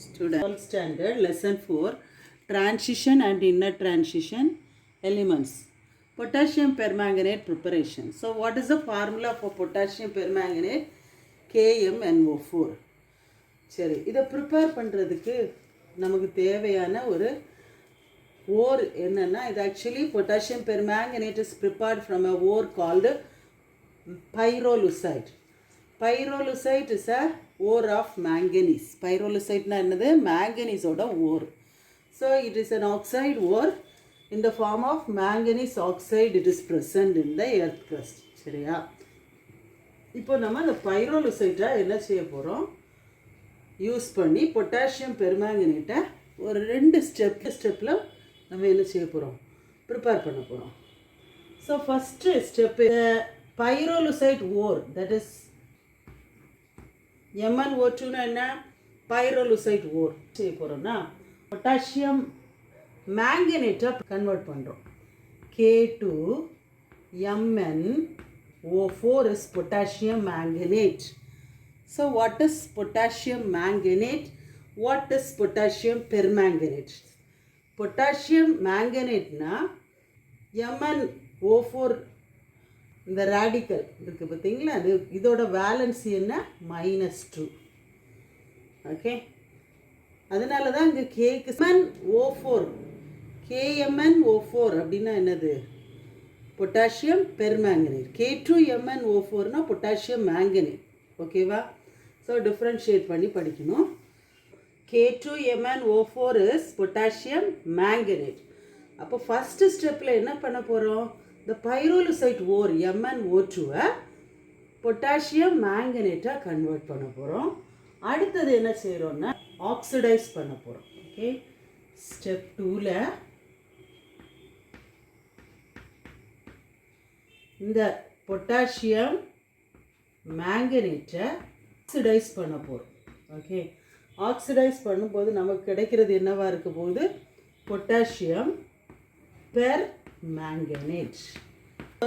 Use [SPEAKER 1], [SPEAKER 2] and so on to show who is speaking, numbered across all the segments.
[SPEAKER 1] Student 12th standard lesson 4 transition and inner transition elements. Potassium permanganate preparation. So what is the formula for potassium permanganate? KMNO4. சரி, இதை prepare பண்ணுறதுக்கு நமக்கு தேவையான ஒரு ore என்னன்னா, இது actually potassium permanganate is prepared from a ore called pyrolusite. Pyrolusite is a ore of manganese. Pyrolusite na என்னது, manganese ஓட ore. So it is an oxide ore in the form of manganese oxide. It is present in the earth crust. சரியா? இப்போ நம்ம அந்த பைரோலுசைட்டை என்ன செய்ய போகிறோம், use பண்ணி பொட்டாசியம் பெர்மாங்கனேட்டை ஒரு ரெண்டு ஸ்டெப்பில் நம்ம என்ன செய்ய போகிறோம், ப்ரிப்பேர் பண்ண போகிறோம். So first step, pyrolusite ore, that is MnO2னா என்ன, பைரோலுசைட் ஓர் செய்ய போகிறோம்னா பொட்டாசியம் மேங்கனேட்டை கன்வெர்ட் பண்ணுறோம். K2MnO4 is potassium manganate. So what is potassium manganate? What is potassium permanganate? Potassium manganate na MnO4 இந்த ரேடிக்கல் இருக்குது பார்த்தீங்களா, அது இதோட வேலன்சி என்ன, -2. ஓகே, அதனால தான் இங்கே கேக்கு MnO4 KMnO4 அப்படின்னா என்னது, பொட்டாசியம் பெர்மாங்கனேட். K2MnO4னா பொட்டாசியம் மேங்கனேட். ஓகேவா? ஸோ டிஃப்ரென்ஷியேட் பண்ணி படிக்கணும். K2MnO4 is potassium manganate. அப்போ ஃபஸ்ட்டு ஸ்டெப்பில் என்ன பண்ண போகிறோம், இந்த பைரோலுசைட் ஓர் MnO2-வை பொட்டாசியம் மேங்கனேட்டாக கன்வெர்ட் பண்ண போகிறோம். அடுத்தது என்ன செய்கிறோன்னா ஆக்சிடைஸ் பண்ண போகிறோம். ஓகே, ஸ்டெப் 2ல் இந்த பொட்டாசியம் மேங்கனேட்டை ஆக்சிடைஸ் பண்ண போகிறோம். ஓகே, ஆக்சிடைஸ் பண்ணும்போது நமக்கு கிடைக்கிறது என்னவாக இருக்க போகுது, பொட்டாசியம் பெர்மாங்கனேட்.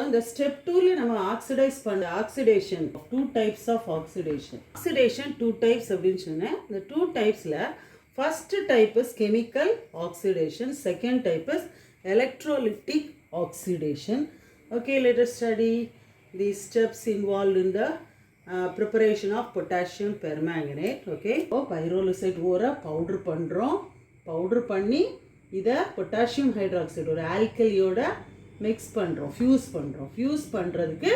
[SPEAKER 1] இந்த ஸ்டெப் 2ல நம்ம ஆக்சிடைஸ் பண்ண ஆக்சிடேஷன், 2 types of oxidation. Oxidation 2 types அப்படின்னு சொன்னேன். இந்த 2 டைப்ஸில் first type is chemical oxidation, second type is electrolytic oxidation. Okay, let us study the steps involved in the preparation of potassium permanganate. Okay, pyrolusite ore powder பண்ணுறோம். Powder பண்ணி இதை potassium hydroxide ஒரு ஆல்கலியோட mix பண்ணுறோம், fuse பண்ணுறோம். Fuse பண்ணுறதுக்கு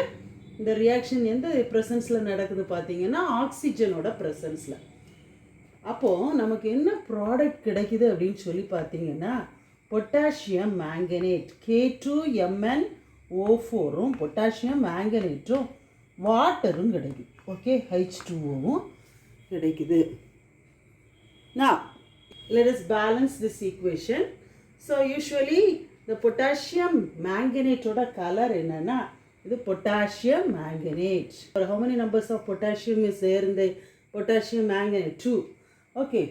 [SPEAKER 1] இந்த reaction எந்த ப்ரெசன்ஸில் நடக்குது பார்த்தீங்கன்னா, ஆக்சிஜனோட ப்ரெசன்ஸில். அப்போது நமக்கு என்ன ப்ராடக்ட் கிடைக்குது அப்படின்னு சொல்லி பார்த்தீங்கன்னா, பொட்டாசியம் மேங்கனேட் K2MnO4ம் பொட்டாசியம் மேங்கனேட்டும் வாட்டரும் கிடைக்குது. ஓகே, H2Oவும் கிடைக்குது. Now let us balance this equation. So usually the potassium manganate oda color enna, இது potassium manganate. How many numbers of potassium is there in the potassium manganate? 2. Okay,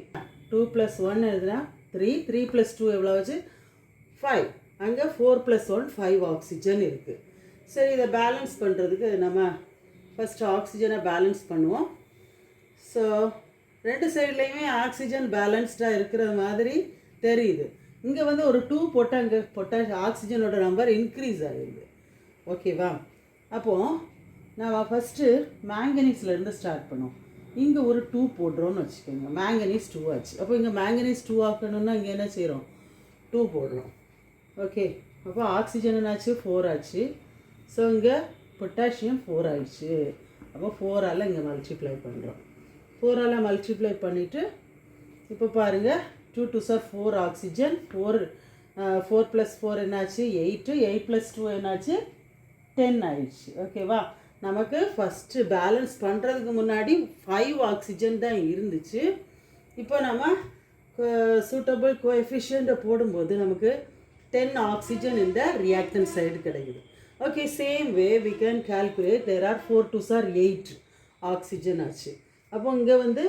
[SPEAKER 1] 2 plus 1 எழுதுனா 3, 3 plus 2 எவ்வளோ ஆச்சு, 5. அங்கே 4 plus 1 5 oxygen இருக்குது. சரி, இதை balance பண்ணுறதுக்கு நம்ம ஃபஸ்ட்டு ஆக்சிஜனை பேலன்ஸ் பண்ணுவோம். ஸோ ரெண்டு சைட்லேயுமே ஆக்சிஜன் பேலன்ஸ்டாக இருக்கிற மாதிரி தெரியுது. இங்கே வந்து ஒரு 2 போட்டால் அங்கே ஆக்சிஜனோட நம்பர் இன்க்ரீஸ் ஆகிடுது. ஓகேவா? அப்போது நான் ஃபஸ்ட்டு மேங்கனீஸ்லேருந்து ஸ்டார்ட் பண்ணுவோம். இங்கே ஒரு 2 போடுறோன்னு வச்சுக்கோங்க, மேங்கனீஸ் 2 ஆச்சு. அப்போ இங்கே மேங்கனீஸ் 2 ஆக்கணும்னா இங்கே என்ன செய்கிறோம், 2 போடுறோம். ஓகே, அப்போ ஆக்சிஜன் என்னாச்சு, 4 ஆச்சு. ஸோ இங்கே பொட்டாசியம் 4 ஆயிடுச்சு. அப்போ 4ஆல் இங்கே மல்டிப்ளை பண்ணுறோம். 4ஆல் மல்டிப்ளை பண்ணிவிட்டு இப்போ பாருங்கள், 2 2 சார் 4 ஆக்சிஜன், 4 + 4 என்னாச்சு, 8, 8 + 2 என்னாச்சு, 10 ஆயிடுச்சு. ஓகேவா? நமக்கு ஃபஸ்ட்டு பேலன்ஸ் பண்ணுறதுக்கு முன்னாடி 5 ஆக்சிஜன் தான் இருந்துச்சு. இப்போ நம்ம சூட்டபிள் கோஎஃபிஷியண்ட்டை போடும்போது நமக்கு 10 ஆக்சிஜன் இந்த ரியாக்டன் சைடு கிடைக்குது. Okay, same way we can calculate, there are 4 2s are 8 oxygen ஆச்சு. அப்போ இங்கே வந்து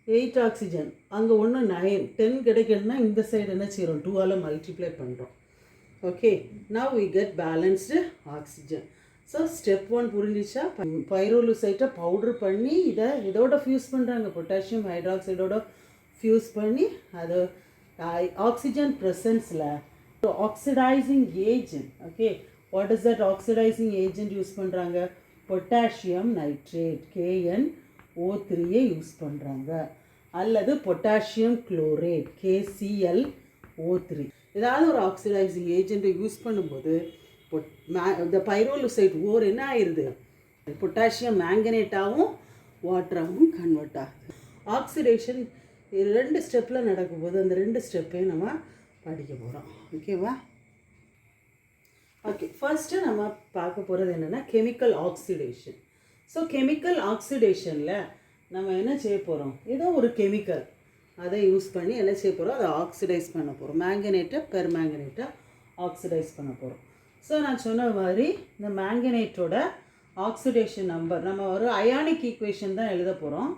[SPEAKER 1] 8 ஆக்சிஜன், அங்கே 1 9, 10 கிடைக்கணும்னா இந்த சைடு என்ன செய்கிறோம், 2ஆல் மல்டிப்ளை பண்ணுறோம். Okay, now we get balanced oxygen. So step 1 புரிஞ்சிச்சா? பைரோலுசைட்டை பவுட்ரு பண்ணி இதோட ஃபியூஸ் பண்ணுறாங்க, பொட்டாசியம் ஹைட்ராக்சைடோட ஃபியூஸ் பண்ணி அது ஆக்சிஜன் ப்ரெசன்ஸில் oxidising agent. Okay, what is that oxidising agent use பண்ணுறாங்க? பொட்டாசியம் நைட்ரேட் KnO3 யூஸ் பண்ணுறாங்க, அல்லது பொட்டாசியம் குளோரேட் KClO3. ஏதாவது ஒரு ஆக்சிடைசிங் ஏஜென்ட்டை யூஸ் பண்ணும்போது இந்த பைரோலுசைட் ஓர் என்ன ஆயிடுது? பொட்டாசியம் மேங்கனேட்டாகவும் வாட்டராகவும் கன்வெர்ட் ஆகுது. ஆக்சிடேஷன் 2 ஸ்டெப்பில் நடக்கும்போது அந்த 2 ஸ்டெப்பையும் நம்ம படிக்க போகிறோம். ஓகேவா? ஓகே, ஃபர்ஸ்ட்டு நம்ம பார்க்க போகிறது என்னென்னா கெமிக்கல் ஆக்சிடேஷன். ஸோ கெமிக்கல் ஆக்சிடேஷனில் நம்ம என்ன செய்ய போகிறோம்? ஏதோ ஒரு கெமிக்கல் அதை யூஸ் பண்ணி என்ன செய்ய போகிறோம்? அதை ஆக்சிடைஸ் பண்ண போகிறோம். மேங்கனேட்டை பெர்மேங்கனேட்டை ஆக்சிடைஸ் பண்ண போகிறோம். ஸோ நான் சொன்ன மாதிரி இந்த மேங்கனேட்டோட ஆக்சிடேஷன் நம்பர் நம்ம ஒரு அயானிக் ஈக்குவேஷன் தான் எழுத போகிறோம்.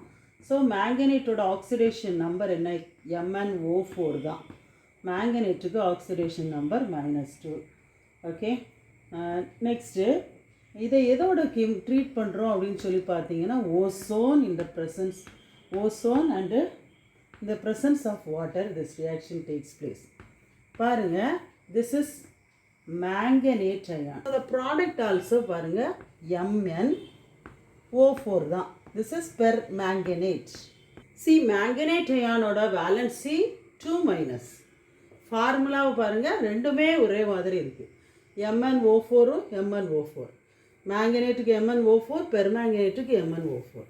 [SPEAKER 1] ஸோ மேங்கனேட்டோட ஆக்சிடேஷன் நம்பர் என்ன? MnO4 தான். மேங்கனேட்டுக்கு ஆக்சிடேஷன் நம்பர் -2. ஓகே, நெக்ஸ்ட்டு இதை எதோட ட்ரீட் பண்ணுறோம் அப்படின்னு சொல்லி பார்த்தீங்கன்னா ஓசோன் இந்த ப்ரெசன்ஸ் ஓசோன் அண்டு இந்த presence of water this reaction takes place. பாருங்கள், this is manganate ion. the product also பாருங்கள் MnO4 தான். this is permanganate. see manganate அயானோட வேலன்சி 2-. ஃபார்முலாவை பாருங்கள், ரெண்டுமே ஒரே மாதிரி இருக்குது. MnO4ம் MnO4. மேங்கனேட்டுக்கு MnO4, பெர்மேங்கனேட்டுக்கு MnO4.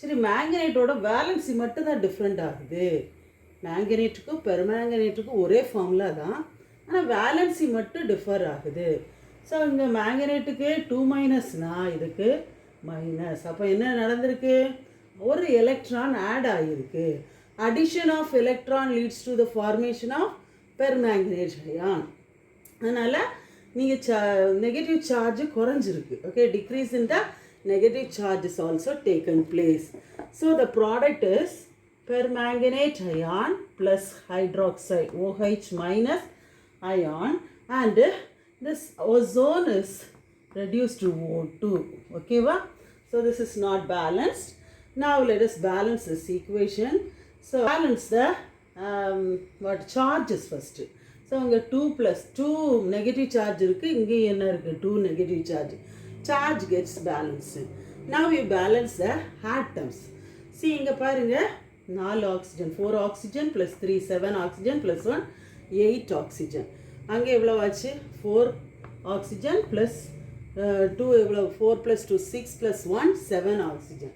[SPEAKER 1] சரி, மேங்கனேட்டோட வேலன்சி மட்டும்தான் டிஃப்ரெண்ட் ஆகுது. மேங்கனேட்டுக்கும் பெர்மேங்கனேட்டுக்கும் ஒரே ஃபார்முலா தான், ஆனால் வேலன்சி மட்டும் டிஃபர் ஆகுது. ஸோ இங்கே மேங்கனேட்டுக்கு 2-னா இதுக்கு மைனஸ். அப்போ என்ன நடந்திருக்கு? ஒரு எலக்ட்ரான் ஆட் ஆகியிருக்கு. Addition of electron leads to the formation of permanganate ion. அதனால் நீங்கள் நெகட்டிவ் சார்ஜ் குறைஞ்சிருக்கு. Okay, decrease in the negative charge is also taken place. So the product is permanganate ion plus hydroxide OH- ion, and this ozone is reduced to O2. Okay, so this is not balanced. Now let us balance this equation. So balance the what charges first. So இங்கே 2 negative charge இருக்குது, இங்கே என்ன இருக்குது? 2 negative charge. Charge gets balanced. Now we balance the atoms. See இங்கே பாருங்கள், 4 oxygen, 4 oxygen plus 3, 7 oxygen plus 1, 8 oxygen. அங்கே எவ்வளோ ஆச்சு? 4 oxygen plus 2 எவ்வளோ? 4 plus 2, 6 plus 1, 7 oxygen.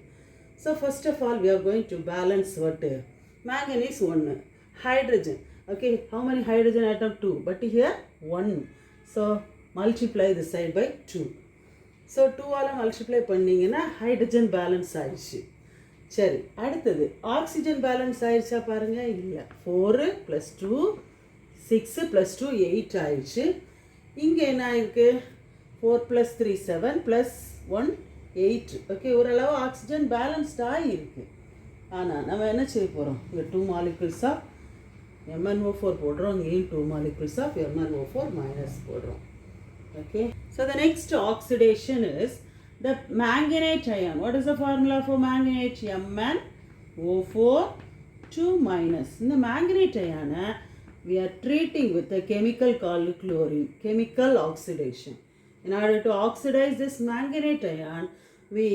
[SPEAKER 1] So first of all we are going to balance what? Manganese 1. Hydrogen. Okay, how many hydrogen atom? 2. But here 1. So multiply this side by 2. So 2 all multiply பண்ணிங்கன்னா hydrogen balance ஆயிடுச்சு. சரி, அடுத்தது oxygen balance ஆயிடுச்சா பாருங்கள்? இல்லை. 4 + 2 6 + 2 8 ஆயிடுச்சு. இங்கே என்ன ஆயிருக்கு? 4 + 3 7 + 1 8. ஓகே, ஓரளவு ஆக்சிஜன் பேலன்ஸ்டாக இருக்குது. ஆனால் நம்ம என்ன செய்ய போகிறோம்? இங்கே 2 molecules ஆஃப் MnO4 போடுறோம், இங்கேயும் 2 molecules ஆஃப் MnO4- போடுறோம். Okay, so the next oxidation is the manganate ion. What is the formula for manganate? MnO4 2-. In the manganate ion, we are treating with a chemical called chlorine, chemical oxidation. In order to oxidize this manganate ion, we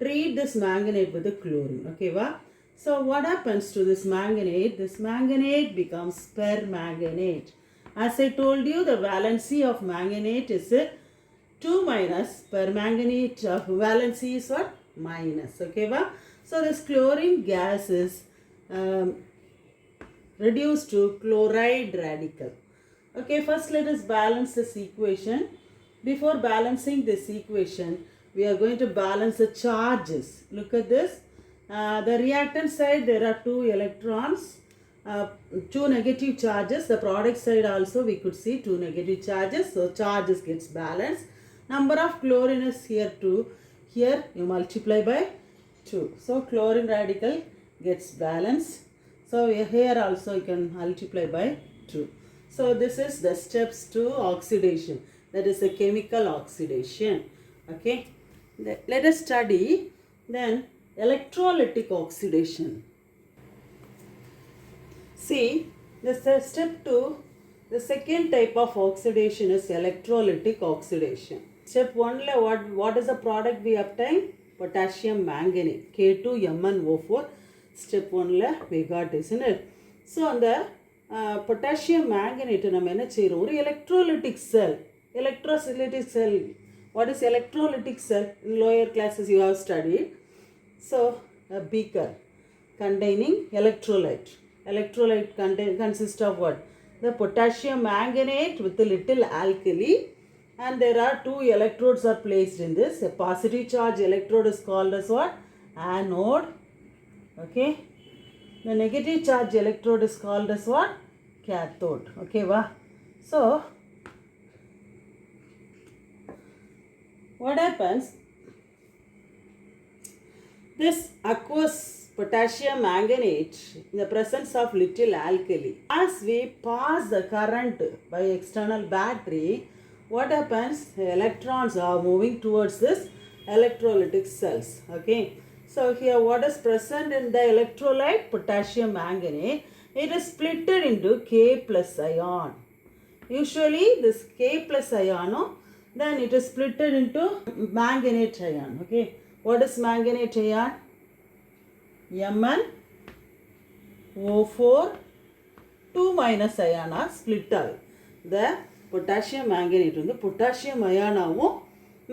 [SPEAKER 1] treat this manganate with the chlorine. Okay, va? So what happens to this manganate? This manganate becomes permanganate. As I told you, the valency of manganate is 2-. Permanganate valency is what? Minus. Okay, va? So this chlorine gas is reduced to chloride radical. Okay, first let us balance this equation. Before balancing this equation, we are going to balance the charges. Look at this. The reactant side there are 2 electrons, 2 negative charges. The product side also we could see 2 negative charges. So charges gets balanced. Number of chlorine is here 2. Here you multiply by 2. So chlorine radical gets balanced. So here also you can multiply by 2. So this is the steps to oxidation. That is a chemical oxidation. Okay. Let us study then electrolytic oxidation. See, step 2, the second type of oxidation is electrolytic oxidation. Step 1, what is the product we obtain? Potassium manganate, K2MnO4. Step 1 we got, isn't it? So on the potassium manganate நம்ம என்ன செய்கிறோம், ஒரு electrolytic cell. Electrolytic cell. What is electrolytic cell? In lower classes you have studied. So a beaker containing electrolyte. Electrolyte consists of what? The potassium manganate with a little alkali, and there are two electrodes are placed in this. A positive charge electrode is called as what? Anode. Okay. The negative charge electrode is called as what? Cathode. Okay, va? So what happens? This aqueous potassium manganate in the presence of little alkali, as we pass the current by external battery, what happens? The electrons are moving towards this electrolytic cells. Okay, so here what is present in the electrolyte? Potassium manganate. It is split into K plus ion. Usually this K plus ion, then it is split into manganate ion. Okay, what is manganate ion? MnO4 2 minus ion are split out. The potassium manganate வந்து potassium ion-ஆவும்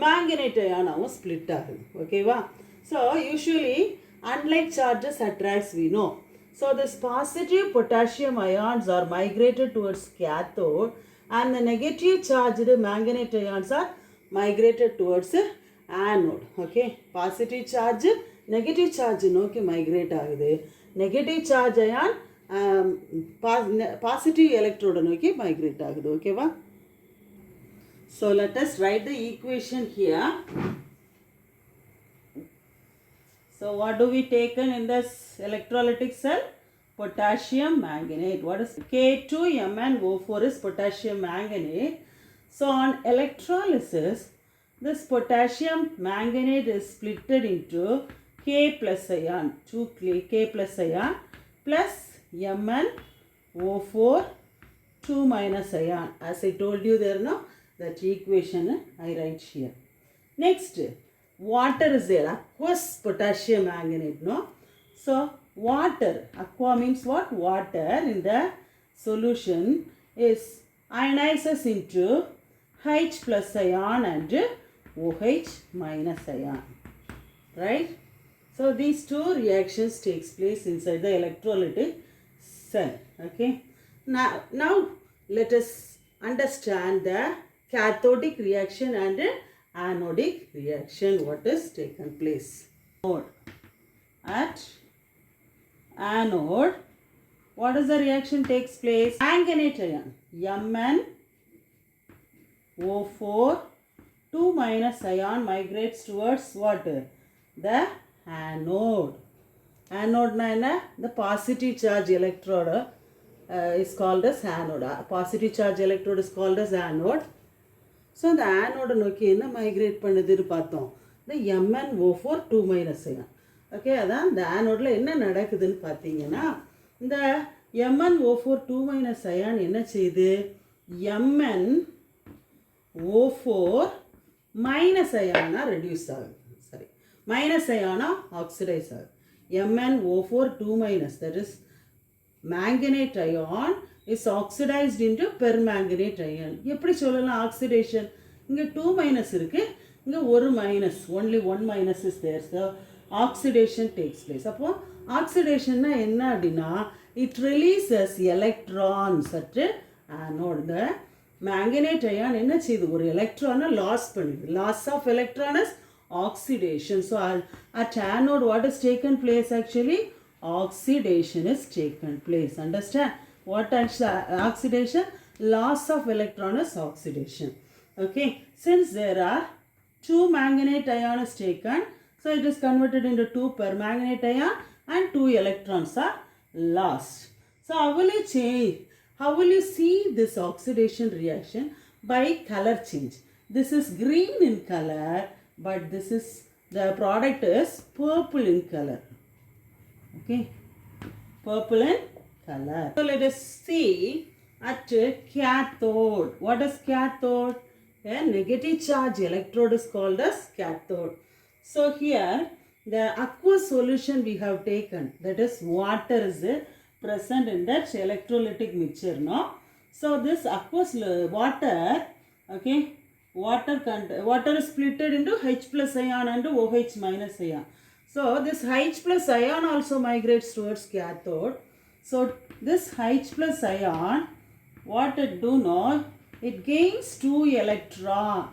[SPEAKER 1] manganate ion-ஆவும் split ஆகுது. Okay வா? So usually unlike charges attracts, we know. So this positive potassium ions are migrated towards cathode, and the negative charged manganate ions are migrated towards anode. Okay, positive charge negative charge நோக்கி migrate ஆகுது. Negative charge ion positive electrode நோக்கி migrate ஆகுது. Okay வா? So let us write the equation here. So what do we taken in this electrolytic cell? Potassium manganate. What is K2MnO4 is potassium manganate. So on electrolysis, this potassium manganate is split into K plus ion, 2 K plus ion plus MnO4 2 minus ion. As I told you there, no, that equation I write here. Next, water is there, aqueous potassium manganate, no? So water, aqua means what? Water in the solution is ionizes into H plus ion and OH minus ion, right? So these two reactions takes place inside the electrolytic cell. Okay, now let us understand the cathodic reaction and anodic reaction, what is taken place. At anode, what is the reaction takes place? Manganate ion MnO4 2 minus ion migrates towards what? The anode. Anode na enna? The positive charge electrode is called as anode. Positive charge electrode is called as anode. So the anode நோக்கி என்ன migrate பண்ணுதுன்னு பார்த்தோம். The MnO4 2 minus ion. Okay, அதான் இந்த ஆனோடில் என்ன நடக்குதுன்னு பார்த்தீங்கன்னா, இந்த MnO4 2 minus ion என்ன செய்யுது? MnO4 minus ion reduce ஆகுது. Sorry, minus ion oxidize ஆகுது. MnO4 2 minus, that is manganate ion is oxidized into permanganate ion. எப்படி சொல்லலாம் oxidation? இங்கே 2 minus இருக்கு, இங்கே ஒரு minus, only one minus is there. So oxidation takes place. அப்போ oxidation என்ன அப்படின்னா, it releases electrons at anode. The manganate ion என்ன செய்யுது? ஒரு electron loss பண்ணுது. Loss of electron is oxidation. So at anode what is taken place actually? Oxidation is taken place. Understand? What is oxidation? Loss of electron is oxidation. Okay, since there are 2 manganate ion is taken, so it is converted into 2 permanganate ion and 2 electrons are lost. So how will you change? How will you see this oxidation reaction? By color change. This is green in color, but this is, the product is purple in color. Okay, purple in color. So let us see at cathode. What is cathode? A negative charge electrode is called as cathode. So here the aqueous solution we have taken, that is water is present in that electrolytic mixture, no? So this aqueous water, okay, water is split into H plus ion and OH minus ion. So this H plus ion also migrates towards cathode. So this H plus ion, what it do now, it gains 2 electron.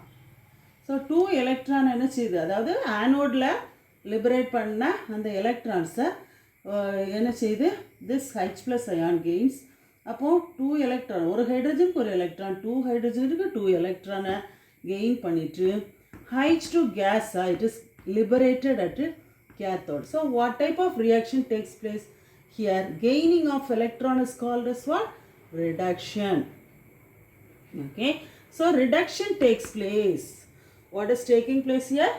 [SPEAKER 1] So 2 electron என்ன செய்யுது, அதாவது ஆனோடில் liberate பண்ண அந்த எலக்ட்ரான்ஸை என்ன செய்யுது, this H plus ion gains. அப்போது 2 electron, ஒரு ஹைட்ரஜனுக்கு ஒரு எலக்ட்ரான், 2 ஹைட்ரஜனுக்கு 2 எலக்ட்ரானை கெயின் பண்ணிட்டு H2 gas, it is liberated at cathode. So what type of reaction takes place here? Gaining of electron is called as what? Reduction. Okay, so reduction takes place. What is taking place here?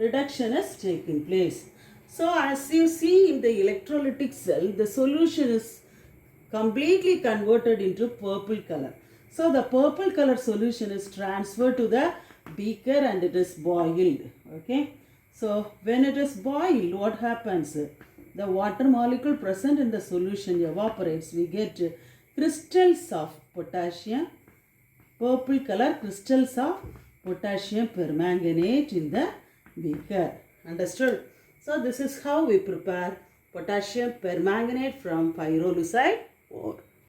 [SPEAKER 1] Reduction is taking place. So as you see in the electrolytic cell, the solution is completely converted into purple color. So the purple color solution is transferred to the beaker and it is boiled. Okay, so when it is boiled, what happens? The water molecule present in the solution evaporates. We get crystals of potassium, purple color crystals of potassium permanganate in the beaker. Understood? So this is how we prepare potassium permanganate from pyrolusite ore.